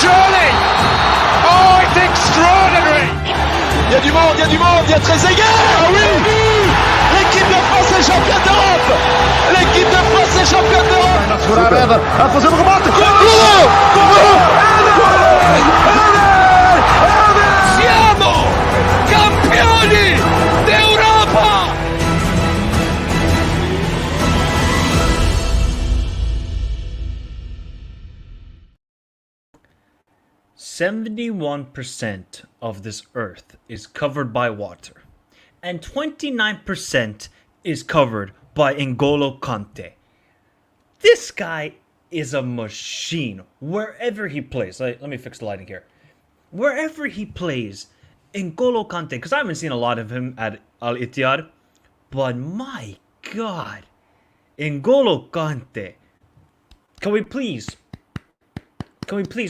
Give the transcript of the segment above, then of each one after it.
Surely! Oh, it's extraordinary! Il y a du monde, il y a du monde, il y a Trezeguet. Ah oui! L'équipe de France est championne d'Europe. L'équipe de France est championne d'Europe. Siamo campioni d'Europa! 71% of this earth is covered by water, and 29% is covered by N'Golo Kante. This guy is a machine wherever he plays. Let me fix the lighting here. Wherever he plays, N'Golo Kante, because I haven't seen a lot of him at Al Ittihad, but my God, N'Golo Kante. Can we please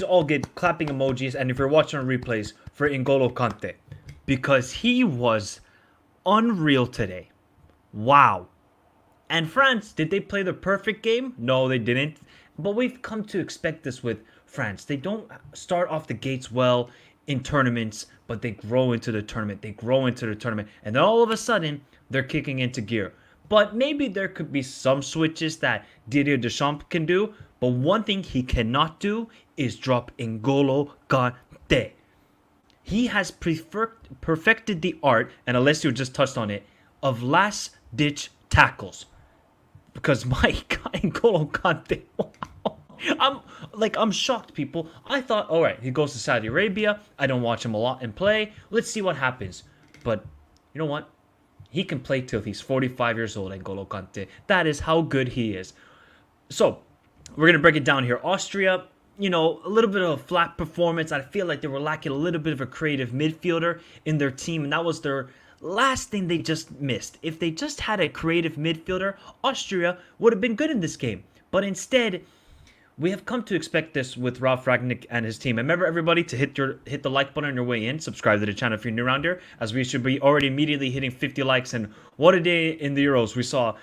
all get clapping emojis, and if you're watching on replays, for N'Golo Kante, because he was unreal today. Wow. And France, did they play the perfect game? No, they didn't. But we've come to expect this with France. They don't start off the gates well in tournaments, but they grow into the tournament. And then all of a sudden, they're kicking into gear. But maybe there could be some switches that Didier Deschamps can do. But one thing he cannot do is drop N'Golo Kante. He has perfected the art, and Alessio just touched on it, of last-ditch tackles. Because my God, N'Golo Kante, wow. I'm shocked, people. I thought, all right, he goes to Saudi Arabia. I don't watch him a lot and play. Let's see what happens. But you know what? He can play till he's 45 years old, N'Golo Kante. That is how good he is. So, we're going to break it down here. Austria, a little bit of a flat performance. I feel like they were lacking a little bit of a creative midfielder in their team, and that was their last thing they just missed. If they just had a creative midfielder, Austria would have been good in this game. But instead, we have come to expect this with Ralf Rangnick and his team. And remember, everybody, to hit the like button on your way in. Subscribe to the channel if you're new around here, as we should be already immediately hitting 50 likes. And what a day in the Euros. We saw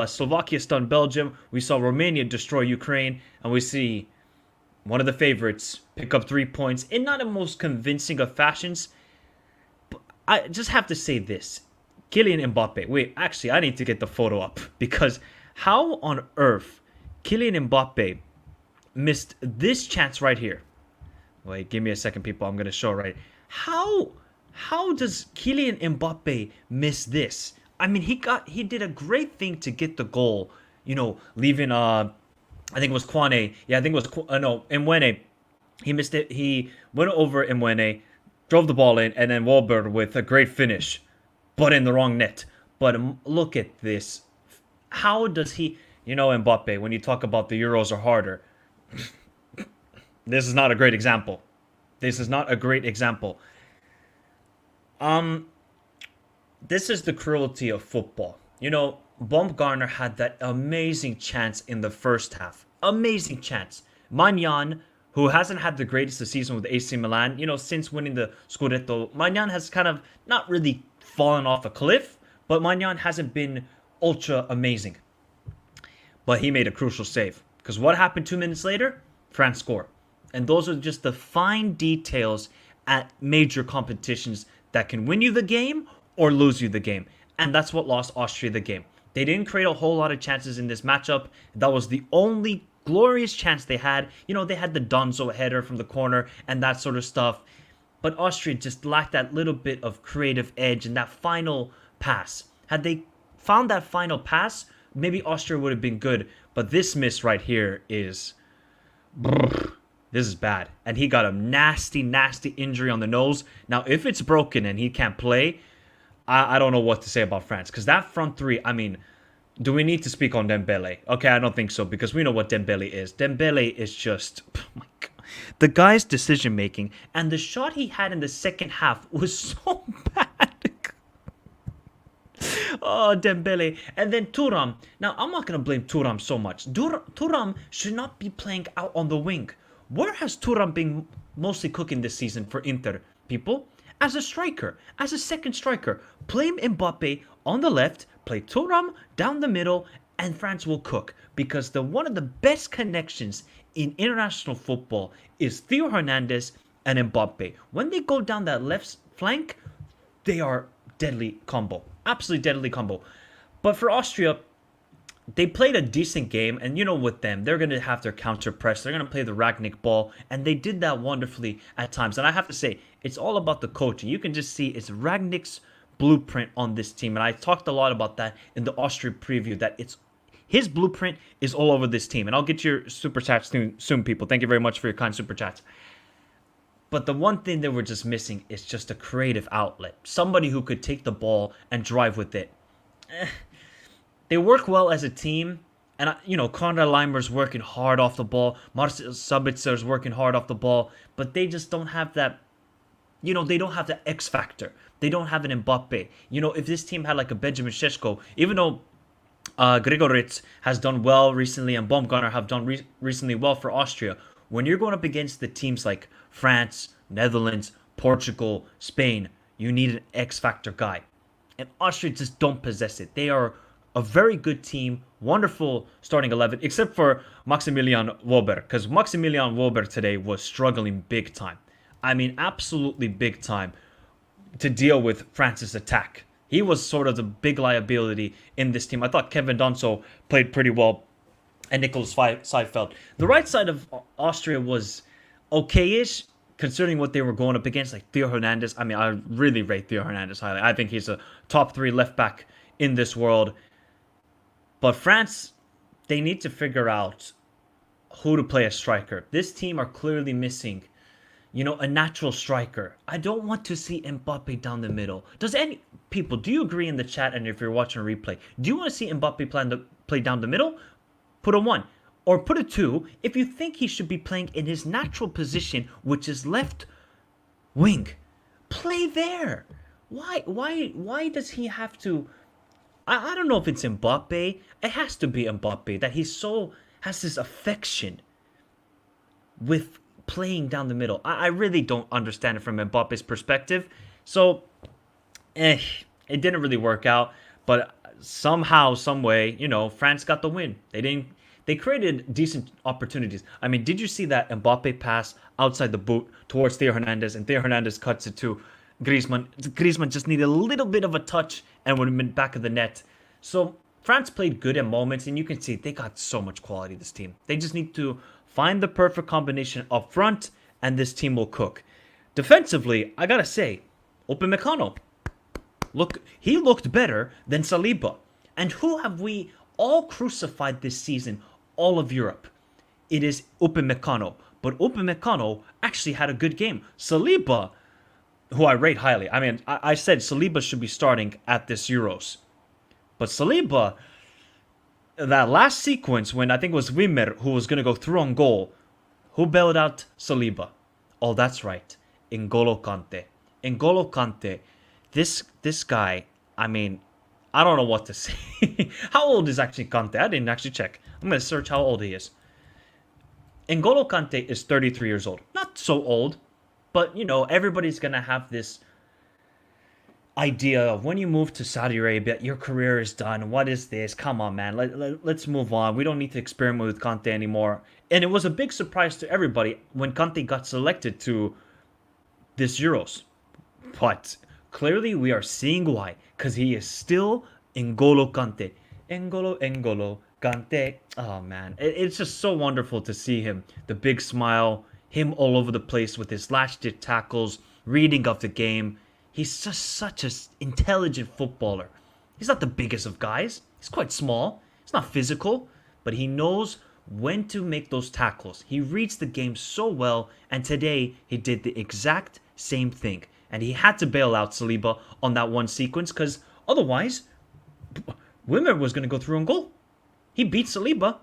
Slovakia stun Belgium. We saw Romania destroy Ukraine. And we see one of the favorites pick up 3 points in not the most convincing of fashions. But I just have to say this. Kylian Mbappe. Wait, actually, I need to get the photo up. Because how on earth Kylian Mbappe missed this chance right here. Wait, give me a second, people. I'm going to show right. How does Kylian Mbappe miss this? I mean, he did a great thing to get the goal. Leaving I think it was Kwane. Yeah, I think it was Mwene. He missed it. He went over Mwene, drove the ball in, and then Wahlberg with a great finish, but in the wrong net. But look at this. How does he? Mbappe, when you talk about the Euros are harder, this is not a great example. This is the cruelty of football. Baumgartner had that amazing chance in the first half. Amazing chance. Maignan, who hasn't had the greatest of season with AC Milan, since winning the Scudetto, Maignan has kind of not really fallen off a cliff, but Maignan hasn't been ultra amazing. But he made a crucial save. Because what happened 2 minutes later? France score. And those are just the fine details at major competitions that can win you the game or lose you the game. And that's what lost Austria the game. They didn't create a whole lot of chances in this matchup. That was the only glorious chance they had. They had the Donzo header from the corner and that sort of stuff. But Austria just lacked that little bit of creative edge and that final pass. Had they found that final pass, maybe Austria would have been good. But this miss right here is... This is bad. And he got a nasty, nasty injury on the nose. Now, if it's broken and he can't play, I don't know what to say about France. Because that front three, I mean, do we need to speak on Dembele? Okay, I don't think so. Because we know what Dembele is. Dembele is just... Oh my God. The guy's decision-making and the shot he had in the second half was so bad. Oh, Dembele. And then Thuram. Now, I'm not going to blame Thuram so much. Thuram should not be playing out on the wing. Where has Thuram been mostly cooking this season for Inter, people? As a striker, as a second striker. Play Mbappe on the left, play Thuram down the middle, and France will cook. Because one of the best connections in international football is Theo Hernandez and Mbappe. When they go down that left flank, they are deadly combo. Absolutely deadly combo. But for Austria, they played a decent game, and with them, they're going to have their counter press. They're going to play the Ragnick ball, and they did that wonderfully at times. And I have to say, it's all about the coaching. You can just see it's Ragnick's blueprint on this team, and I talked a lot about that in the Austria preview, that it's his blueprint is all over this team. And I'll get your super chats soon, people. Thank you very much for your kind super chats. But the one thing they were just missing is just a creative outlet. Somebody who could take the ball and drive with it. They work well as a team. And, Konrad Leimer's working hard off the ball. Marcel Sabitzer's working hard off the ball. But they just don't have that, they don't have the X factor. They don't have an Mbappe. If this team had like a Benjamin Šeško, even though Gregoritz has done well recently and Baumgartner have done recently well for Austria, when you're going up against the teams like France, Netherlands, Portugal, Spain, you need an X factor guy. And Austria just don't possess it. They are a very good team, wonderful starting 11, except for Maximilian Wober, because Maximilian Wober today was struggling big time. I mean, absolutely big time to deal with France's attack. He was sort of the big liability in this team. I thought Kevin Donso played pretty well, and Nicholas Seifeld. The right side of Austria was okay-ish, considering what they were going up against, like Theo Hernandez. I mean, I really rate Theo Hernandez highly. I think he's a top 3 left back in this world. But France, they need to figure out who to play as striker. This team are clearly missing, a natural striker. I don't want to see Mbappe down the middle. Do you agree in the chat, and if you're watching a replay, do you want to see Mbappe play down the middle? Put a 1. Or put a 2 if you think he should be playing in his natural position, which is left wing. Play there. Why does he have to... I don't know if it's Mbappe. It has to be Mbappe, that has this affection with playing down the middle. I really don't understand it from Mbappe's perspective. So, it didn't really work out. But somehow, some way, France got the win. They created decent opportunities. I mean, did you see that Mbappe pass outside the boot towards Theo Hernandez, and Theo Hernandez cuts it to Griezmann? Griezmann just needed a little bit of a touch and would have been back of the net. So France played good in moments, and you can see they got so much quality, this team. They just need to find the perfect combination up front, and this team will cook. Defensively, I gotta say, Upamecano. He looked better than Saliba. And who have we all crucified this season? All of Europe. It is Upamecano. But Upamecano actually had a good game. Saliba, who I rate highly. I mean, I said Saliba should be starting at this Euros. But Saliba, that last sequence when I think it was Wimmer who was going to go through on goal, who bailed out Saliba? Oh, that's right. N'Golo Kante. N'Golo Kante. This guy, I mean, I don't know what to say. How old is actually Kante? I didn't actually check. I'm going to search how old he is. N'Golo Kante is 33 years old. Not so old, but, everybody's going to have this idea of when you move to Saudi Arabia, your career is done. What is this? Come on, man. Let's move on. We don't need to experiment with Kante anymore. And it was a big surprise to everybody when Kante got selected to this Euros. But clearly we are seeing why. Because he is still N'Golo Kante. N'Golo Kante. Oh, man. It's just so wonderful to see him. The big smile. Him all over the place with his last-ditch tackles. Reading of the game. He's just such an intelligent footballer. He's not the biggest of guys. He's quite small. He's not physical. But he knows when to make those tackles. He reads the game so well. And today, he did the exact same thing. And he had to bail out Saliba on that one sequence. Because otherwise, Wimmer was going to go through on goal. He beat Saliba.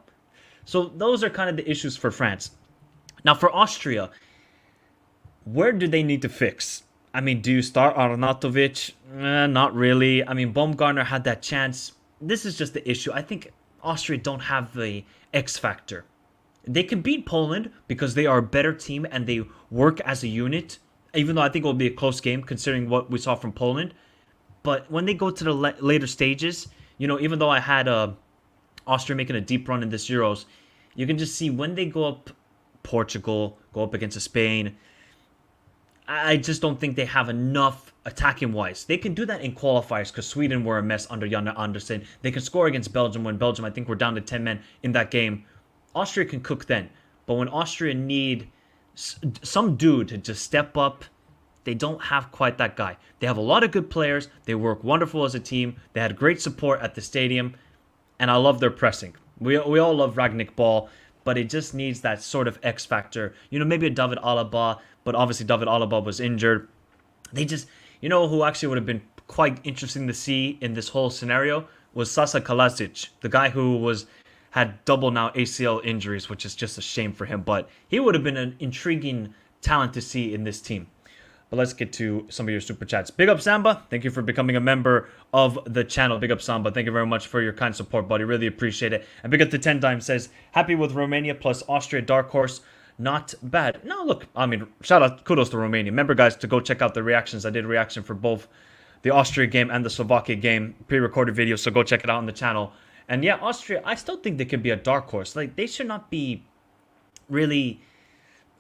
So those are kind of the issues for France. Now for Austria, where do they need to fix? I mean, do you start Arnautovic? Not really. I mean, Baumgartner had that chance. This is just the issue. I think Austria don't have the X factor. They can beat Poland because they are a better team and they work as a unit. Even though I think it will be a close game considering what we saw from Poland. But when they go to the later stages, even though I had Austria making a deep run in this Euros, you can just see when they go up Portugal, go up against Spain. I just don't think they have enough attacking wise. They can do that in qualifiers because Sweden were a mess under Jan Andersen. They can score against Belgium when Belgium, I think, were down to 10 men in that game. Austria can cook then. But when Austria need some dude to just step up, they don't have quite that guy. They have a lot of good players. They work wonderful as a team. They had great support at the stadium. And I love their pressing. We all love Ragnick ball, but it just needs that sort of X factor. Maybe a David Alaba, but obviously David Alaba was injured. They just, who actually would have been quite interesting to see in this whole scenario was Sasa Kalasic, the guy who had double now ACL injuries, which is just a shame for him. But he would have been an intriguing talent to see in this team. But let's get to some of your super chats. Big up Samba. Thank you for becoming a member of the channel. Big up Samba. Thank you very much for your kind support, buddy. Really appreciate it. And big up to 10 Times says, happy with Romania plus Austria dark horse. Not bad. No, look, shout out, kudos to Romania. Remember, guys, to go check out the reactions. I did a reaction for both the Austria game and the Slovakia game, pre-recorded video, so go check it out on the channel. And yeah, Austria, I still think they could be a dark horse. Like, they should not be really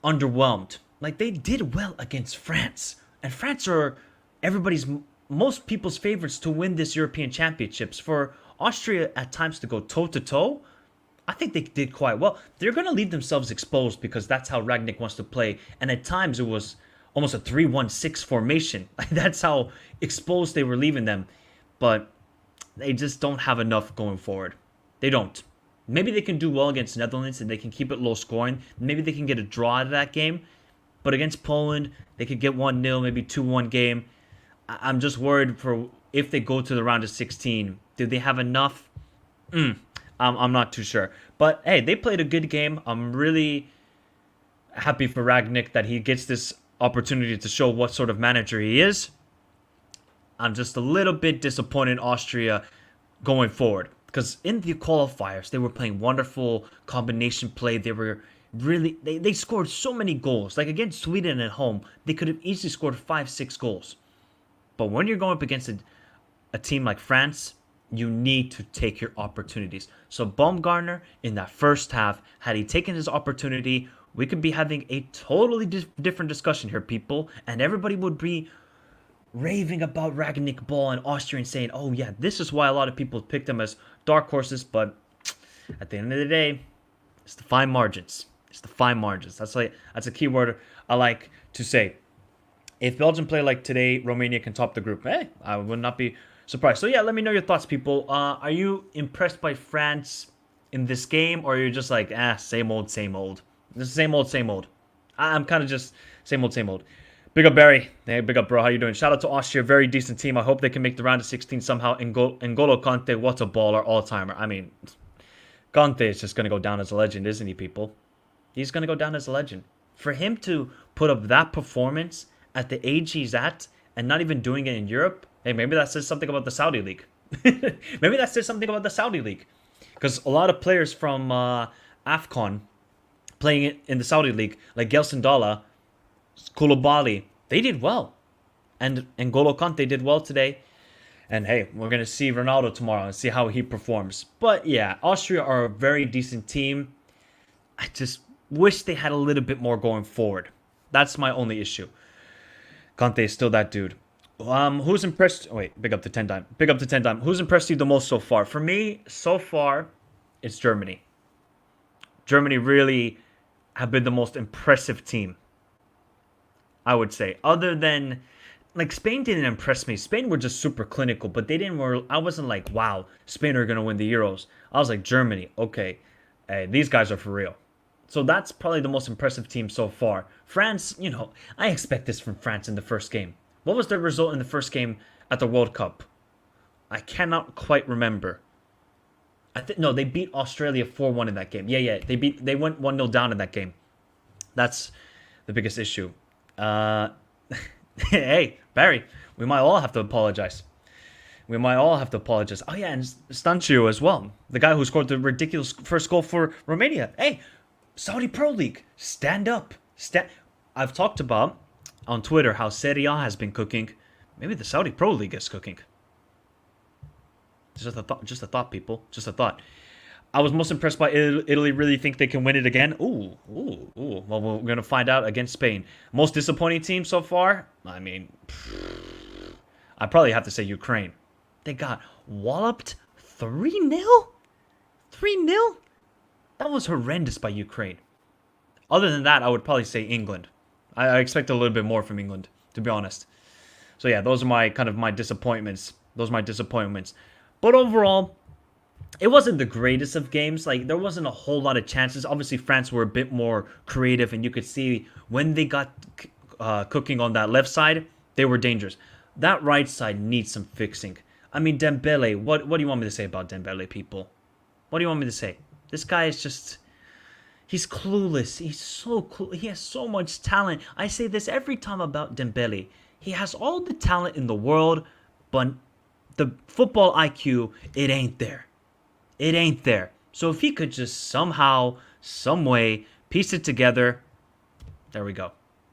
underwhelmed. Like, they did well against France. And France are most people's favorites to win this European Championships. For Austria at times to go toe-to-toe, I think they did quite well. They're going to leave themselves exposed because that's how Ragnick wants to play. And at times it was almost a 3-1-6 formation. That's how exposed they were leaving them. But they just don't have enough going forward. They don't. Maybe they can do well against Netherlands and they can keep it low scoring. Maybe they can get a draw out of that game. But against Poland, they could get 1-0, maybe 2-1 game. I'm just worried for if they go to the round of 16. Do they have enough? I'm not too sure. But hey, they played a good game. I'm really happy for Ragnick that he gets this opportunity to show what sort of manager he is. I'm just a little bit disappointed in Austria going forward. Because in the qualifiers, they were playing wonderful combination play. They were really, they scored so many goals. Like against Sweden at home, they could have easily scored 5-6 goals. But when you're going up against a team like France, you need to take your opportunities. So Baumgartner, in that first half, had he taken his opportunity, we could be having a totally different discussion here, people. And everybody would be raving about Ragnick ball and Austria and saying, oh yeah, this is why a lot of people picked them as dark horses. But at the end of the day, it's the fine margins. It's the fine margins. That's a key word I like to say. If Belgium play like today, Romania can top the group. Hey, I would not be surprised. So yeah, let me know your thoughts, people. Are you impressed by France in this game, or are you just like, same old, same old? Just same old, same old. I'm kind of just same old, same old. Big up, Barry. Hey, big up, bro. How you doing? Shout out to Austria. Very decent team. I hope they can make the round of 16 somehow. N'Golo Kante, what a baller, all-timer. I mean, Kante is just going to go down as a legend, isn't he, people? He's going to go down as a legend. For him to put up that performance at the age he's at and not even doing it in Europe, hey, maybe that says something about the Saudi League. Maybe that says something about the Saudi League. Because a lot of players from AFCON playing it in the Saudi League, like Gelson Dalla, Koulibaly, they did well. And N'Golo Kante did well today. And hey, we're going to see Ronaldo tomorrow and see how he performs. But yeah, Austria are a very decent team. I just wish they had a little bit more going forward. That's my only issue. Kante is still that dude. Who's impressed? Oh, wait, big up to 10 Time. Big up to 10 Time. Who's impressed you the most so far? For me, so far, it's Germany. Germany really have been the most impressive team, I would say. Other than, like, Spain didn't impress me. Spain were just super clinical, but they didn't. I wasn't like, wow, Spain are gonna win the Euros. I was like, Germany, okay, hey, these guys are for real. So that's probably the most impressive team so far. France, I expect this from France in the first game. What was their result in the first game at the World Cup? I cannot quite remember. No, they beat Australia 4-1 in that game. Yeah, they went 1-0 down in that game. That's the biggest issue. Hey, Barry, we might all have to apologize. We might all have to apologize. Oh yeah, and Stancio as well. The guy who scored the ridiculous first goal for Romania. Hey, Saudi Pro League, stand up. I've talked about on Twitter how Serie A has been cooking. Maybe the Saudi Pro League is cooking. Just a thought, people. Just a thought. I was most impressed by Italy. Really think they can win it again? Ooh, ooh, ooh. Well, we're gonna find out against Spain. Most disappointing team so far? I mean, I probably have to say Ukraine. They got walloped 3-0? 3-0? That was horrendous by Ukraine. Other than that, I would probably say England. I expect a little bit more from England, to be honest. So yeah, those are my disappointments. Those are my disappointments. But overall, it wasn't the greatest of games. Like, there wasn't a whole lot of chances. Obviously, France were a bit more creative, and you could see when they got cooking on that left side, they were dangerous. That right side needs some fixing. I mean, Dembele, what do you want me to say about Dembele, people? What do you want me to say? This guy is just... He's clueless. He's so cool. He has so much talent. I say this every time about Dembele. He has all the talent in the world, but the football IQ, it ain't there. It ain't there. So if he could just somehow, some way, piece it together, there we go.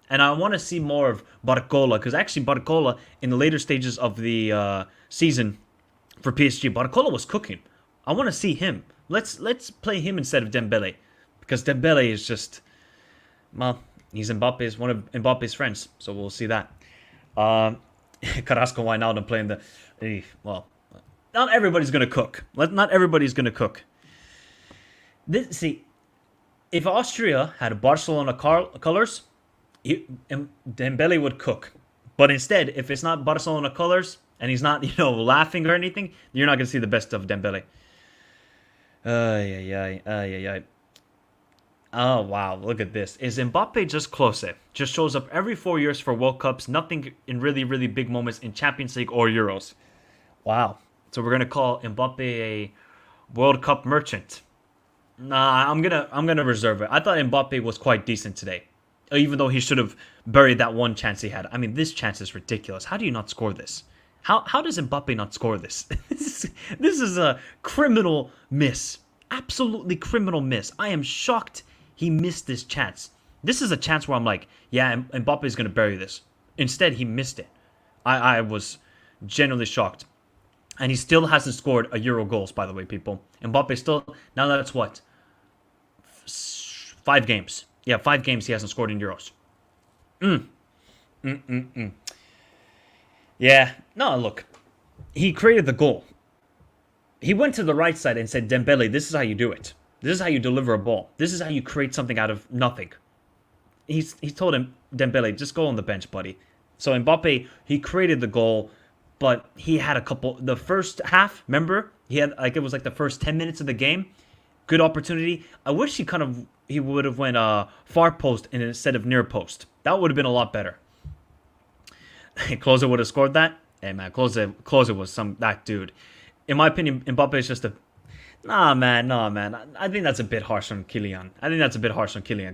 And I want to see more of Barcola, because actually Barcola, in the later stages of the season for PSG, Barcola was cooking. I want to see him. Let's play him instead of Dembele, because Dembele is just, well, he's one of Mbappe's friends, so we'll see that. Carrasco, Wijnaldum playing the, well, not everybody's gonna cook. Not everybody's gonna cook. See, if Austria had Barcelona colors, Dembele would cook. But instead, if it's not Barcelona colors and he's not, laughing or anything, you're not gonna see the best of Dembele. Oh wow, look at this. Is Mbappe just close? Just shows up every 4 years for World Cups, nothing in really, really big moments in Champions League or Euros. Wow. So we're gonna call Mbappe a World Cup merchant. Nah, I'm gonna reserve it. I thought Mbappe was quite decent today, even though he should have buried that one chance he had. I mean, this chance is ridiculous. How do you not score this? How does Mbappe not score this? This is a criminal miss. Absolutely criminal miss. I am shocked he missed this chance. This is a chance where I'm like, yeah, Mbappe is gonna bury this. Instead, he missed it. I was genuinely shocked. And he still hasn't scored a Euro goals, by the way, people. Mbappe still... Now that's what? 5 games. Yeah, 5 games he hasn't scored in Euros. Yeah. No, look. He created the goal. He went to the right side and said, Dembele, this is how you do it. This is how you deliver a ball. This is how you create something out of nothing. He told him, Dembele, just go on the bench, buddy. So Mbappe, he created the goal... But he had the first half, remember? He had, it was the first 10 minutes of the game. Good opportunity. I wish he would have went far post instead of near post. That would have been a lot better. Klose would have scored that. Hey, man, Klose was that dude. In my opinion, Mbappe is just a... Nah, man. I think that's a bit harsh on Kylian.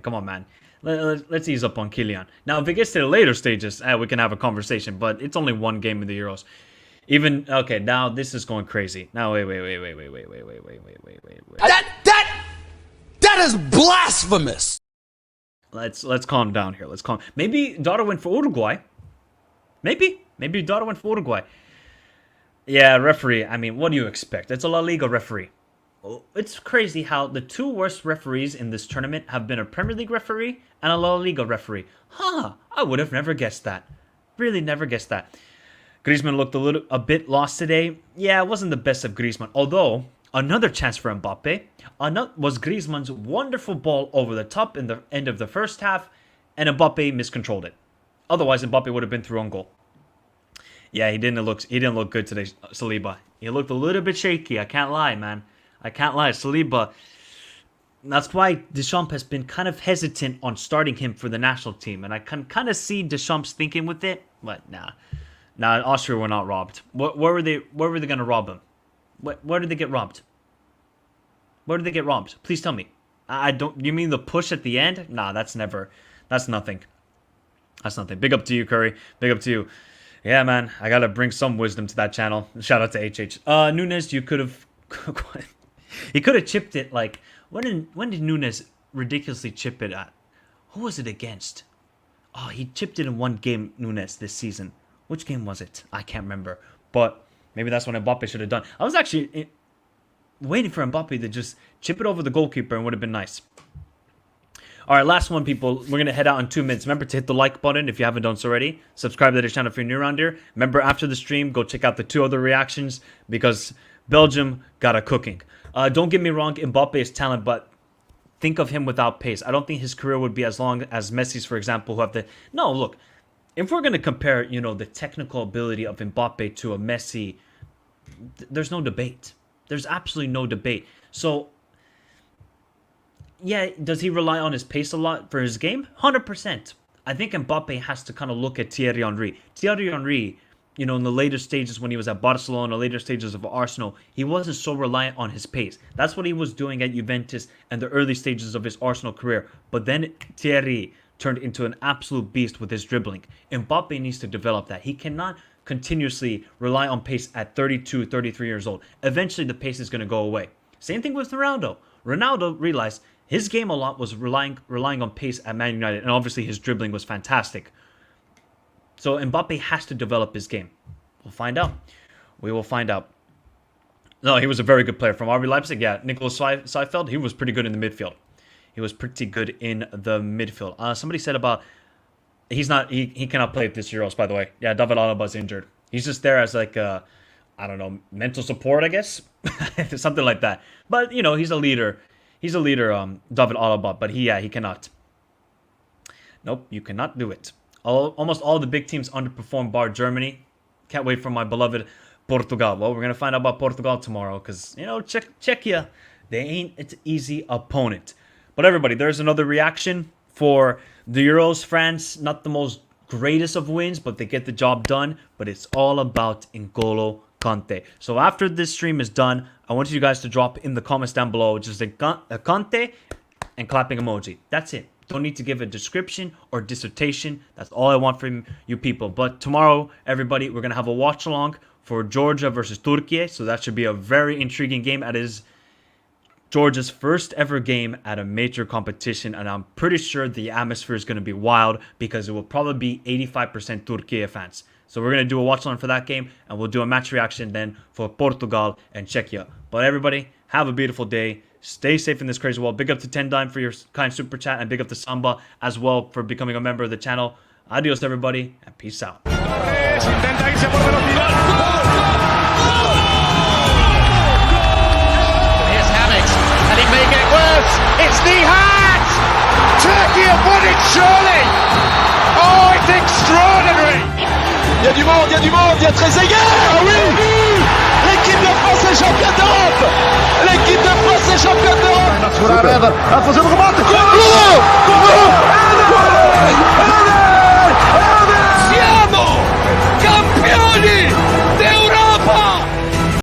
Come on, man. Let's ease up on Kylian. Now, if it gets to the later stages, we can have a conversation, but it's only one game in the Euros. Okay, now this is going crazy. Now, wait. That is blasphemous. Let's calm down here. Maybe Dada went for Uruguay. Maybe Dada went for Uruguay. Yeah, referee. I mean, what do you expect? It's a La Liga referee. It's crazy how the 2 worst referees in this tournament have been a Premier League referee and a La Liga referee. I would have never guessed that. Really never guessed that. Griezmann looked a bit lost today. Yeah, it wasn't the best of Griezmann. Although, another chance for Mbappe was Griezmann's wonderful ball over the top in the end of the first half, and Mbappe miscontrolled it. Otherwise, Mbappe would have been through on goal. Yeah, he didn't look good today, Saliba. He looked a little bit shaky. I can't lie, man. I can't lie, Saliba. That's why Deschamps has been kind of hesitant on starting him for the national team, and I can kind of see Deschamps thinking with it. But nah, Austria were not robbed. Where were they going to rob him? Where did they get robbed? Where did they get robbed? Please tell me. I don't. You mean the push at the end? Nah, that's nothing. That's nothing. Big up to you, Curry. Big up to you. Yeah, man. I gotta bring some wisdom to that channel. Shout out to HH. Nunes, you could have. He could have chipped it when did Nunes ridiculously chip it at? Who was it against? Oh, he chipped it in one game, Nunes, this season. Which game was it? I can't remember. But maybe that's what Mbappe should have done. waiting for Mbappe to just chip it over the goalkeeper and would have been nice. All right, last one, people. We're going to head out in 2 minutes. Remember to hit the like button if you haven't done so already. Subscribe to the channel if you're new around here. Remember, after the stream, go check out the 2 other reactions because Belgium got a cooking. Don't get me wrong, Mbappe is talent, but think of him without pace. I don't think his career would be as long as Messi's, for example, who have the... No, look, if we're going to compare, you know, the technical ability of Mbappe to a Messi, there's no debate. There's absolutely no debate. So... yeah, does he rely on his pace a lot for his game? 100%. I think Mbappe has to kind of look at Thierry Henry. Thierry Henry, you know, in the later stages when he was at Barcelona, later stages of Arsenal, he wasn't so reliant on his pace. That's what he was doing at Juventus and the early stages of his Arsenal career. But then Thierry turned into an absolute beast with his dribbling. Mbappe needs to develop that. He cannot continuously rely on pace at 32, 33 years old. Eventually, the pace is going to go away. Same thing with Ronaldo. Ronaldo realized his game a lot was relying on pace at Man United, and obviously his dribbling was fantastic. So Mbappe has to develop his game. We'll find out. We will find out. No, he was a very good player from RB Leipzig. Yeah, Nicholas Seifeld, he was pretty good in the midfield. He was pretty good in the midfield. Somebody said about he cannot play at this Euros, by the way. Yeah, David Alba's injured. He's just there as like I don't know, mental support, I guess. Something like that. But, you know, he's a leader. He's a leader, David Alaba, but he cannot. Nope, you cannot do it. Almost all the big teams underperform, bar Germany. Can't wait for my beloved Portugal. Well, we're going to find out about Portugal tomorrow because, you know, Czechia, they ain't an easy opponent. But everybody, there's another reaction for the Euros. France, not the most greatest of wins, but they get the job done. But it's all about N'Golo Kante. So after this stream is done, I want you guys to drop in the comments down below just a Kante and clapping emoji. That's it. Don't need to give a description or dissertation. That's all I want from you people. But tomorrow, everybody, we're going to have a watch along for Georgia versus Turkey. So that should be a very intriguing game. That is Georgia's first ever game at a major competition. And I'm pretty sure the atmosphere is going to be wild because it will probably be 85% Turkey fans. So we're going to do a watch along for that game, and we'll do a match reaction then for Portugal and Czechia. But everybody, have a beautiful day. Stay safe in this crazy world. Big up to Tendime for your kind super chat, and big up to Samba as well for becoming a member of the channel. Adios, everybody, and peace out. Here's Hammett, and it may get worse. It's Nihat! Turkey have won it, surely! Oh, it's extraordinary! Il y a du monde, il y a du monde, il y a Trezeguet. Ah oui. L'équipe de France est championne d'Europe. L'équipe de France est championne d'Europe. A fazer o remate. Gol! Gol!